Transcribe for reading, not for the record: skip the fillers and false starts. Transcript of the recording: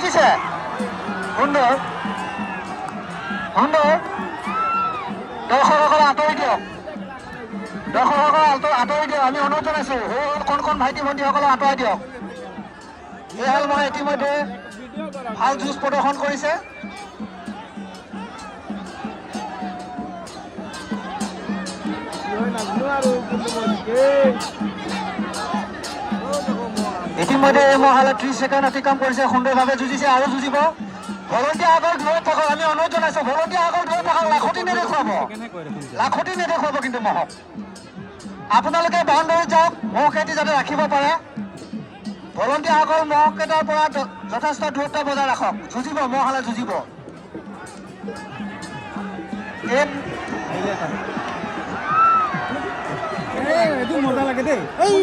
বুজিছে সুন্দৰ সুন্দৰ দৰ্শকসকলে আঁতৰি দিয়ক আঁতৰি দিয়ক আমি অনুৰোধ জনাইছো সেই কণ ভাইটি ভণ্টিসকলে আঁতৰাই দিয়ক এই হাল মই ইতিমধ্যে ভাল যুঁজ প্ৰদৰ্শন কৰিছে ইতিমধ্যে এই মহালে 30 ছেকেণ্ড অতিক্ৰম কৰিছে সুন্দৰভাৱে যুঁজিছে আৰু যুঁজিব ভলন্টিয়াৰ আগৰ দূৰত থাকক আমি অনুৰোধ জনাইছো ভলন্টিয়াৰ আগৰ দূৰত থাকক লাখতি নেদেখুৱাব কিন্তু মহক আপোনালোকে বাউণ্ডাৰীত যাওক মহকেইটি যাতে ৰাখিব পাৰে ভলন্টিয়াৰ আগৰ মহকেইটাৰ পৰা যথেষ্ট দূৰত্ব বজাই ৰাখক যুঁজিব মহালে যুঁজিব এইটো মজা লাগে দেই এই